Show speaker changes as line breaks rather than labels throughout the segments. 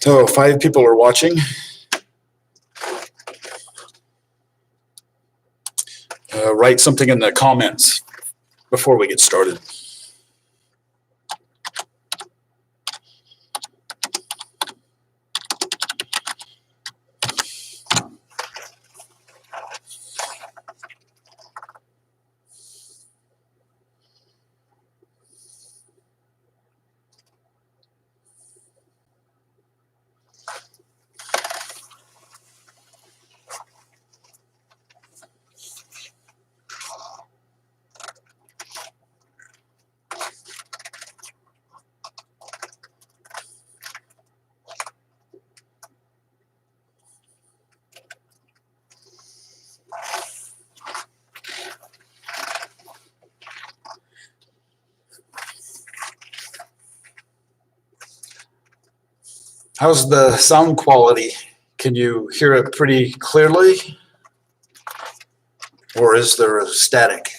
So 5 people are watching. Write something in the comments before we get started. How's the sound quality? Can you hear it pretty clearly? Or is there a static?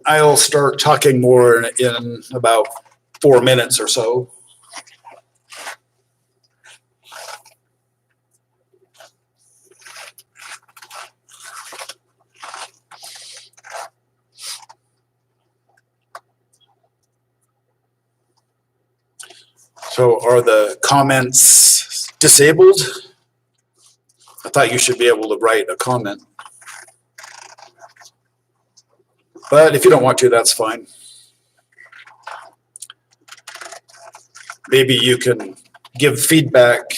I'll start talking more in about 4 minutes or so. So are the comments disabled? I thought you should be able to write a comment. But if you don't want to, that's fine. Maybe you can give feedback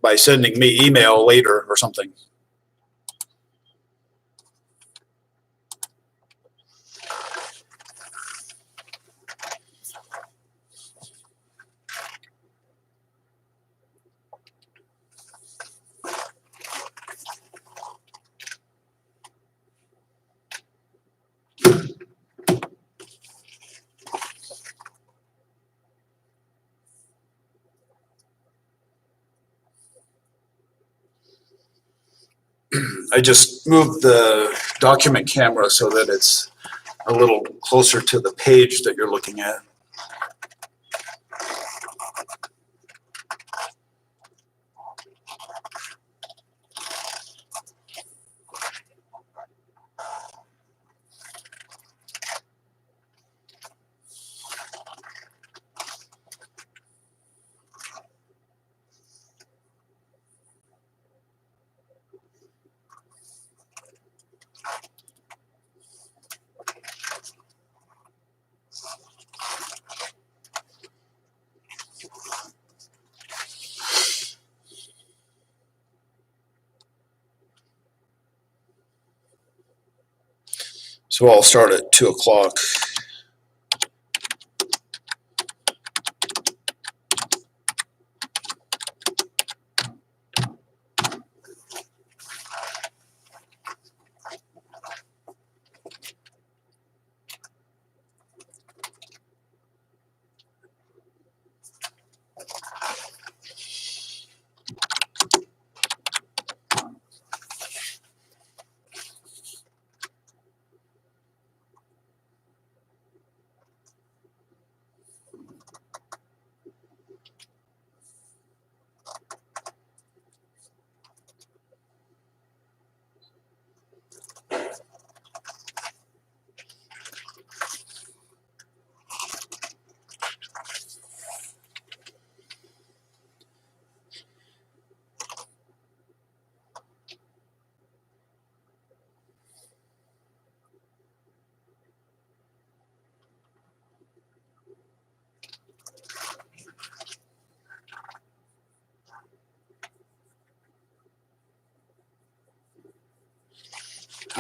by sending me email later or something. I just moved the document camera so that it's a little closer to the page that you're looking at. So I'll start at 2 o'clock.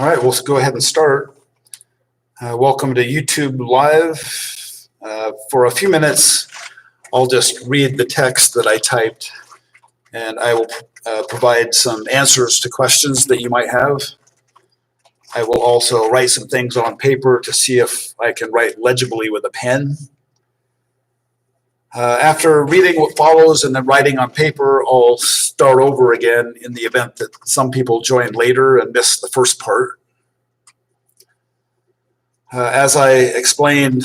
All right, we'll go ahead and start. Welcome to YouTube Live. For a few minutes, I'll just read the text that I typed, and I will provide some answers to questions that you might have. I will also write some things on paper to see if I can write legibly with a pen. After reading what follows and then writing on paper, I'll start over again in the event that some people join later and miss the first part. As I explained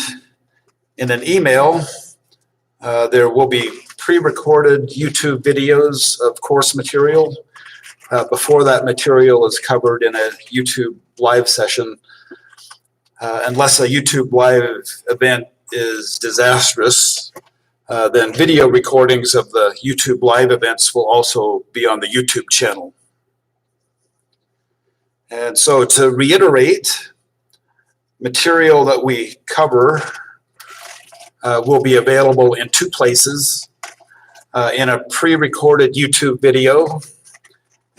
in an email, there will be pre-recorded YouTube videos of course material before that material is covered in a YouTube live session. Unless a YouTube live event is disastrous, then video recordings of the YouTube live events will also be on the YouTube channel. And so to reiterate, material that we cover will be available in two places, in a pre-recorded YouTube video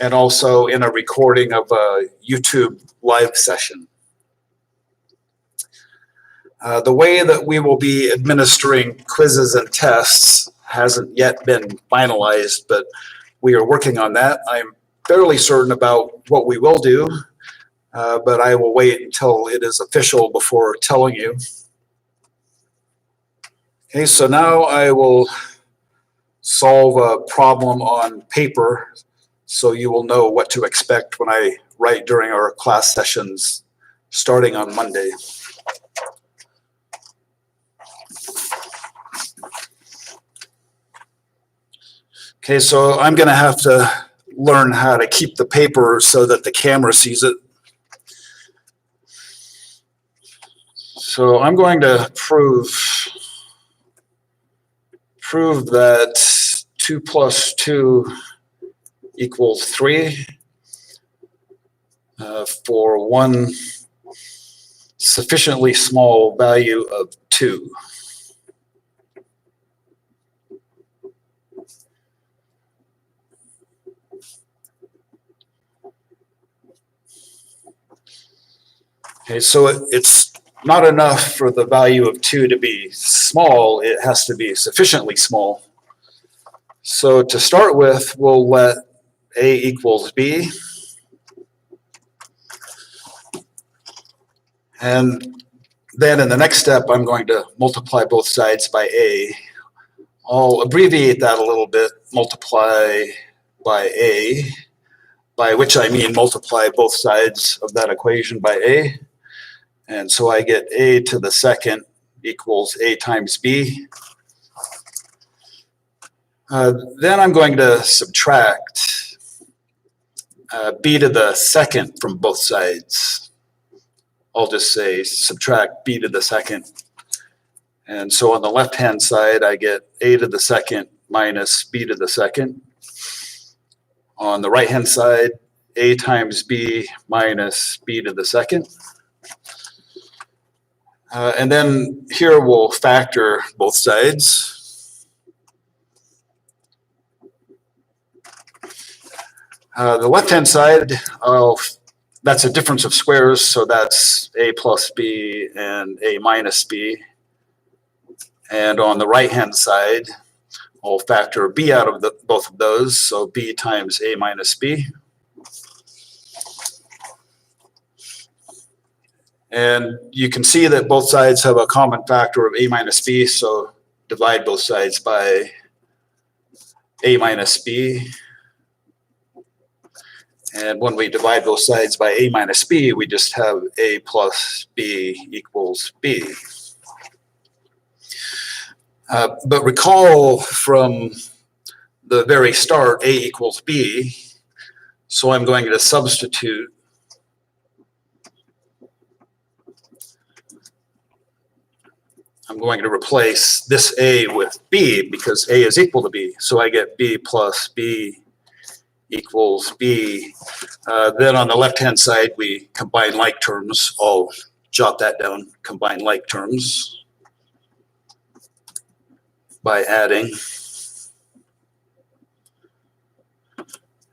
and also in a recording of a YouTube live session. The way that we will be administering quizzes and tests hasn't yet been finalized, but we are working on that. I'm fairly certain about what we will do, but I will wait until it is official before telling you. Okay, so now I will solve a problem on paper so you will know what to expect when I write during our class sessions starting on Monday. Okay, so I'm going to have to learn how to keep the paper so that the camera sees it. So I'm going to prove that 2 plus 2 equals 3 for one sufficiently small value of 2. Okay, so it's not enough for the value of 2 to be small, it has to be sufficiently small. So to start with, we'll let A equals B. And then in the next step, I'm going to multiply both sides by A. I'll abbreviate that a little bit, multiply by A, by which I mean multiply both sides of that equation by A. And so I get A to the second equals A times B. Then I'm going to subtract B to the second from both sides. I'll just say subtract B to the second. And so on the left-hand side, I get A to the second minus B to the second. On the right-hand side, A times B minus B to the second. And then here we'll factor both sides. The left-hand side, that's a difference of squares, so that's A plus B and A minus B. And on the right-hand side, I'll factor B out of both of those, so B times A minus B. And you can see that both sides have a common factor of A minus B, so divide both sides by A minus B. And when we divide both sides by A minus B, we just have A plus B equals B. But recall from the very start, A equals B, so I'm going to substitute I'm going to replace this A with B because A is equal to B. So I get B plus B equals B. Then on the left-hand side, we combine like terms. I'll jot that down, combine like terms by adding.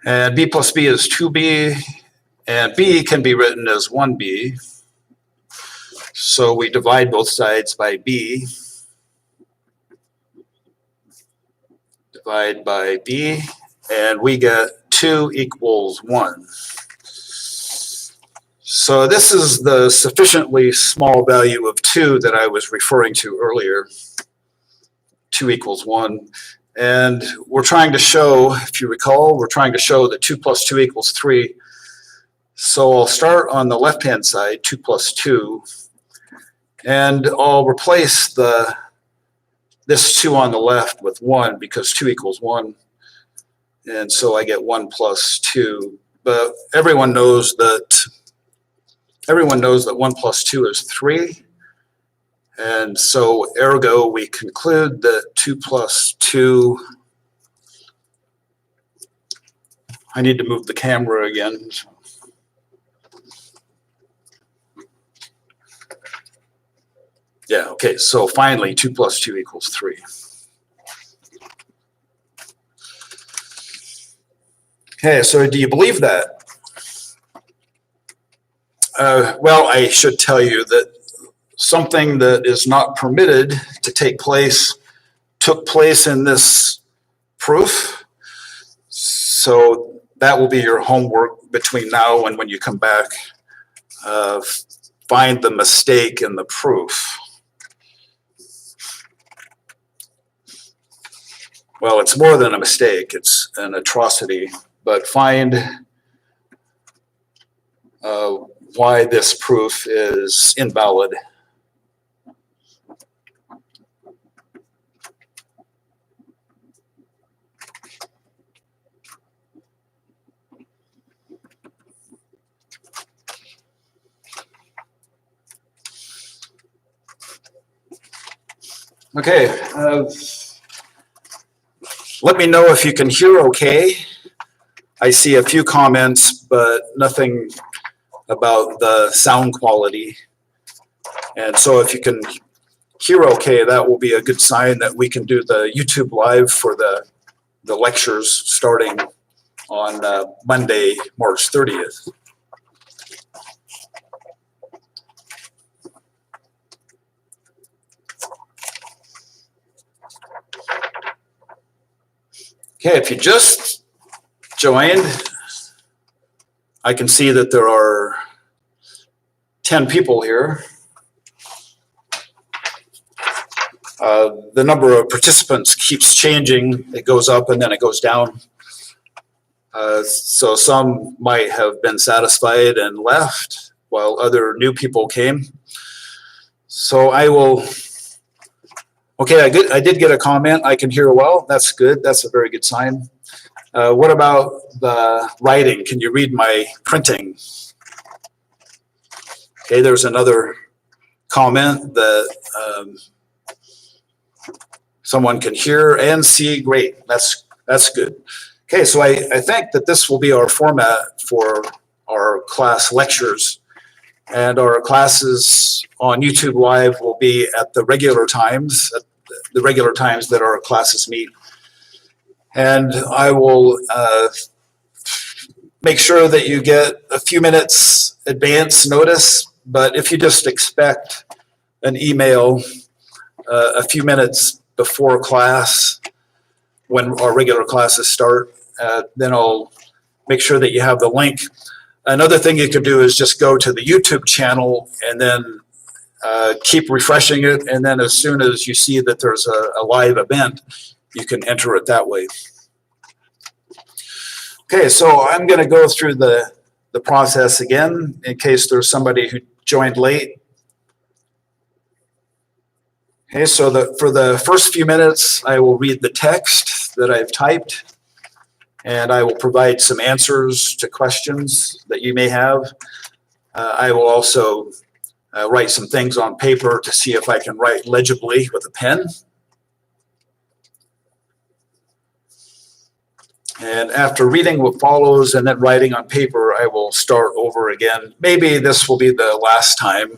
And B plus B is 2B, And b can be written as 1b. So we divide both sides by b. Divide by b, and we get 2 equals 1. So this is the sufficiently small value of 2 that I was referring to earlier. 2 equals 1. And we're trying to show, if you recall, we're trying to show that 2 plus 2 equals 3. So I'll start on the left-hand side, 2 plus 2, and I'll replace this 2 on the left with 1 because 2 equals 1. And so I get 1 plus 2. But everyone knows that 1 plus 2 is 3. And so ergo, we conclude that 2 plus 2, I need to move the camera again. Yeah, okay, so finally 2 plus 2 equals 3. Okay, so do you believe that? Well, I should tell you that something that is not permitted to take place took place in this proof. So that will be your homework between now and when you come back. Find the mistake in the proof. Well, it's more than a mistake, it's an atrocity, but find why this proof is invalid. Okay, let me know if you can hear okay. I see a few comments, but nothing about the sound quality. And so if you can hear okay, that will be a good sign that we can do the YouTube live for the lectures starting on Monday, March 30th. Okay, if you just joined, I can see that there are 10 people here. The number of participants keeps changing. It goes up and then it goes down. So some might have been satisfied and left while other new people came. So I will, okay, I did get a comment. I can hear well. That's good. That's a very good sign. What about the writing? Can you read my printing? Okay, there's another comment that someone can hear and see. Great, that's good. Okay, so I think that this will be our format for our class lectures, and our classes on YouTube Live will be at the regular times that our classes meet. And I will make sure that you get a few minutes advance notice, but if you just expect an email a few minutes before class, when our regular classes start, then I'll make sure that you have the link. Another thing you could do is just go to the YouTube channel and then keep refreshing it, and then as soon as you see that there's a live event, you can enter it that way. Okay, so I'm going to go through the process again in case there's somebody who joined late. Okay, so for the first few minutes, I will read the text that I've typed, and I will provide some answers to questions that you may have. I will also write some things on paper to see if I can write legibly with a pen. And after reading what follows and then writing on paper, I will start over again. Maybe this will be the last time,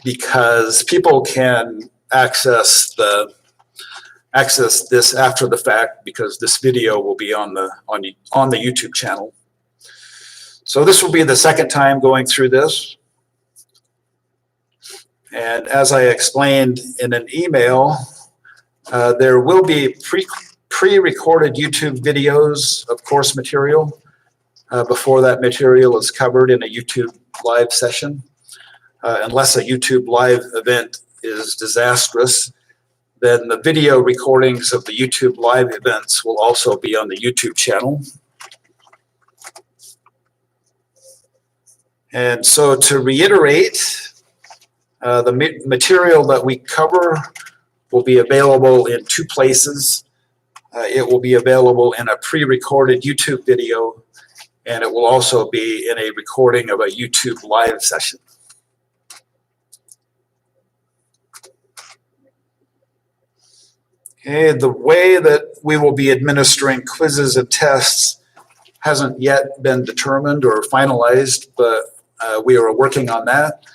because people can access the access this after the fact because this video will be on the YouTube channel. So this will be the second time going through this. And as I explained in an email, there will be pre-recorded YouTube videos of course material before that material is covered in a YouTube live session. Unless a YouTube live event is disastrous, then the video recordings of the YouTube live events will also be on the YouTube channel. And so to reiterate, the material that we cover will be available in two places. It will be available in a pre-recorded YouTube video, and it will also be in a recording of a YouTube live session. Okay, the way that we will be administering quizzes and tests hasn't yet been determined or finalized, but we are working on that.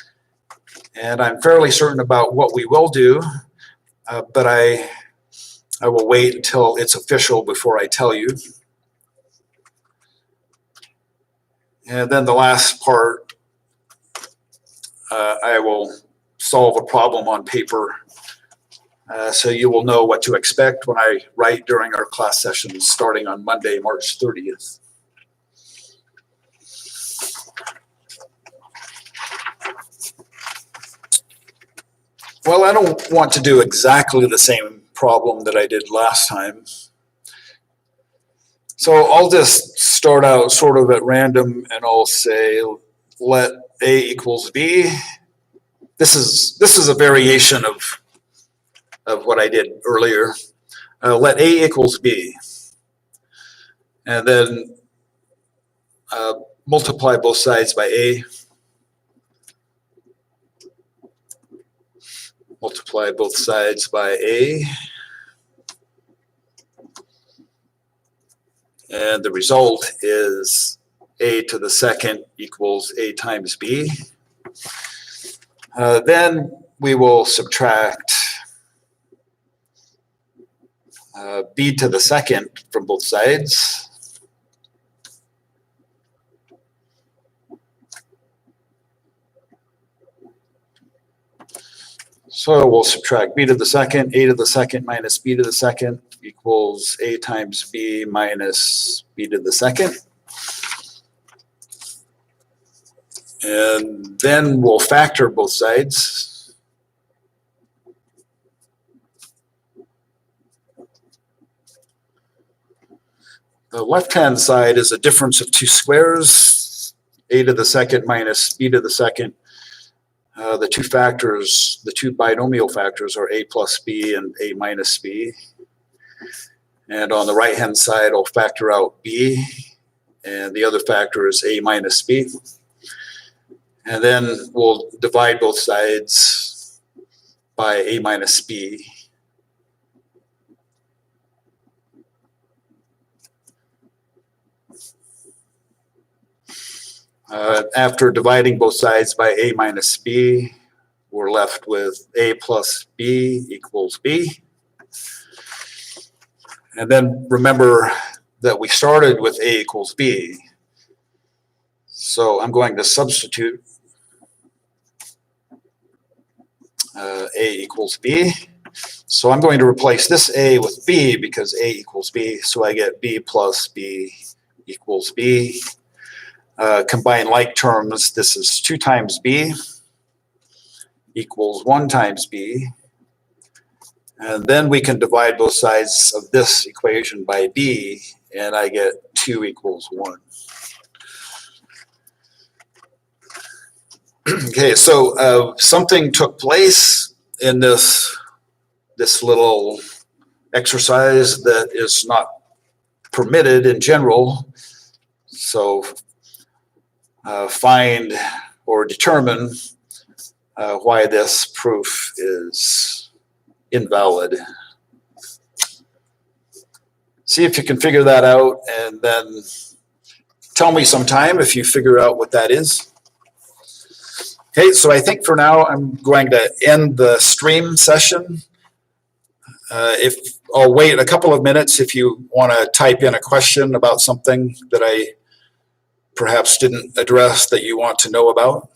And I'm fairly certain about what we will do, but I will wait until it's official before I tell you. And then the last part, I will solve a problem on paper so you will know what to expect when I write during our class sessions starting on Monday, March 30th. Well, I don't want to do exactly the same problem that I did last time. So I'll just start out sort of at random and I'll say let A equals B. This is a variation of what I did earlier. Let A equals B. And then multiply both sides by A. Multiply both sides by A. And the result is A to the second equals A times B. Then we will subtract B to the second from both sides. So we'll subtract B to the second, A to the second minus B to the second equals A times B minus B to the second. And then we'll factor both sides. The left-hand side is a difference of two squares, A to the second minus B to the second. The two factors, the two binomial factors are A plus B and A minus B. And on the right-hand side, I'll factor out B, and the other factor is A minus B. And then we'll divide both sides by A minus B. After dividing both sides by A minus B, we're left with A plus B equals B. And then remember that we started with A equals B. So I'm going to substitute A equals B. So I'm going to replace this A with B because A equals B. So I get B plus B equals B. Combine like terms, this is 2 times B equals 1 times B. And then we can divide both sides of this equation by B, and I get 2 equals 1. Okay, so something took place in this little exercise that is not permitted in general. So find or determine why this proof is invalid. See if you can figure that out, and then tell me sometime if you figure out what that is. Okay, so I think for now I'm going to end the stream session. If I'll wait a couple of minutes if you want to type in a question about something that I perhaps didn't address that you want to know about.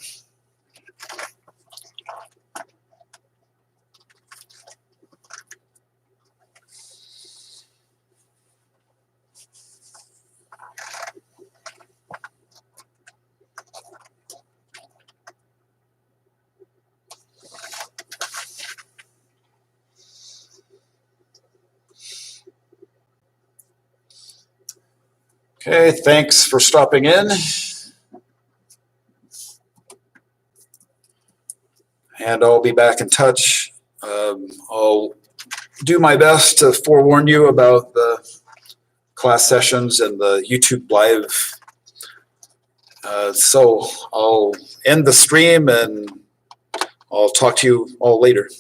Okay, thanks for stopping in. And I'll be back in touch. I'll do my best to forewarn you about the class sessions and the YouTube Live. So I'll end the stream and I'll talk to you all later.